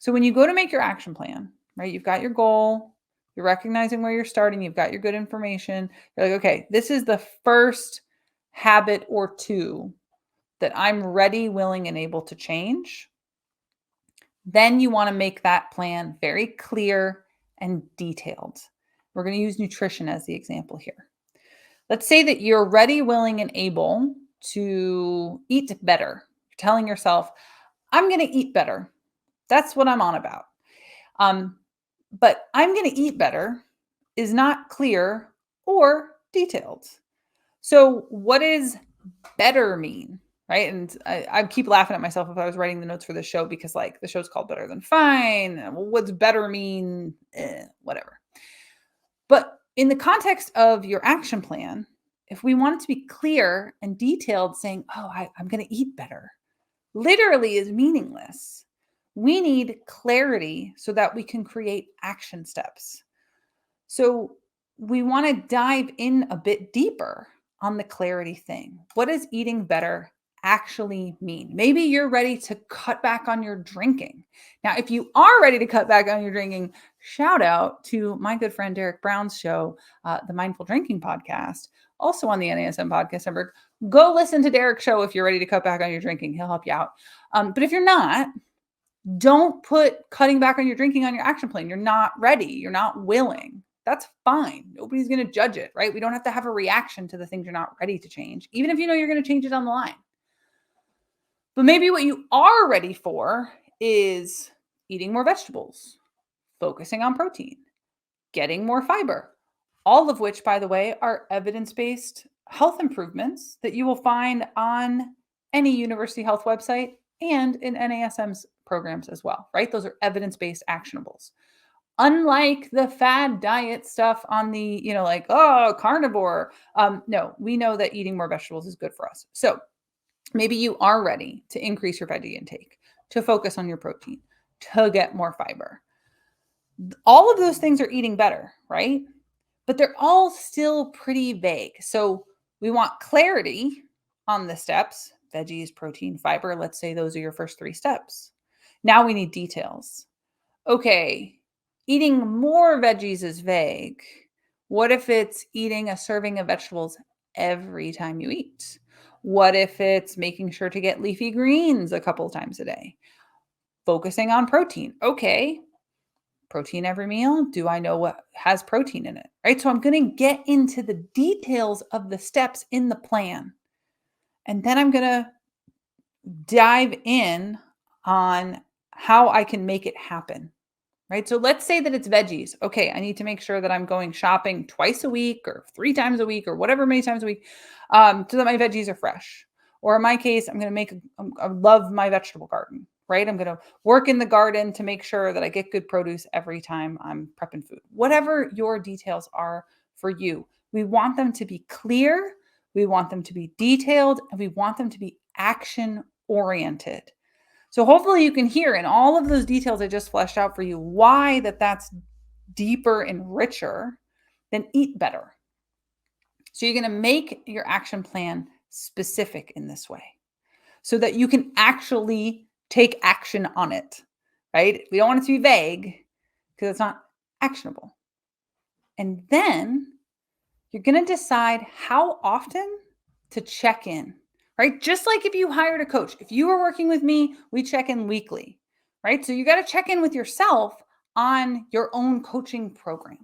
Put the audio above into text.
So when you go to make your action plan, right, you've got your goal, you're recognizing where you're starting, you've got your good information. You're like, okay, this is the first habit or two that I'm ready, willing, and able to change. Then you want to make that plan very clear and detailed. We're going to use nutrition as the example here. Let's say that you're ready, willing, and able to eat better. You're telling yourself, I'm going to eat better. That's what I'm on about. But I'm going to eat better is not clear or detailed. So what does better mean? Right. And I keep laughing at myself if I was writing the notes for the show because like the show's called Better Than Fine. Well, what's better mean? Whatever. But in the context of your action plan, if we want it to be clear and detailed, saying, oh, I'm going to eat better, literally is meaningless. We need clarity so that we can create action steps. So we want to dive in a bit deeper on the clarity thing. What does eating better actually mean? Maybe you're ready to cut back on your drinking. Now, if you are ready to cut back on your drinking, shout out to my good friend Derek Brown's show, the Mindful Drinking Podcast, also on the NASM Podcast Network. Go listen to Derek's show if you're ready to cut back on your drinking. He'll help you out. But if you're not, don't put cutting back on your drinking on your action plan. You're not ready. You're not willing. That's fine. Nobody's going to judge it, right? We don't have to have a reaction to the things you're not ready to change, even if you know you're going to change it down the line. But maybe what you are ready for is eating more vegetables, focusing on protein, getting more fiber, all of which, by the way, are evidence-based health improvements that you will find on any university health website and in NASM's programs as well, right? Those are evidence-based actionables. Unlike the fad diet stuff on the, like, oh, carnivore. No, we know that eating more vegetables is good for us. So maybe you are ready to increase your veggie intake, to focus on your protein, to get more fiber. All of those things are eating better, right? But they're all still pretty vague. So we want clarity on the steps: veggies, protein, fiber. Let's say those are your first 3 steps. Now we need details. Okay, eating more veggies is vague. What if it's eating a serving of vegetables every time you eat? What if it's making sure to get leafy greens a couple times a day? Focusing on protein. Okay, protein every meal. Do I know what has protein in it? Right? So I'm going to get into the details of the steps in the plan. And then I'm going to dive in on how I can make it happen. Right? So let's say that it's veggies. Okay, I need to make sure that I'm going shopping twice a week or 3 times a week or whatever many times a week so that my veggies are fresh. Or in my case, I'm going to I love my vegetable garden, right? I'm going to work in the garden to make sure that I get good produce every time I'm prepping food. Whatever your details are for you, we want them to be clear, we want them to be detailed, and we want them to be action oriented. So hopefully you can hear in all of those details I just fleshed out for you why that's deeper and richer than eat better. So you're going to make your action plan specific in this way so that you can actually take action on it, right? We don't want it to be vague because it's not actionable. And then you're going to decide how often to check in. Right? Just like if you hired a coach, if you were working with me, we check in weekly, right? So you got to check in with yourself on your own coaching program.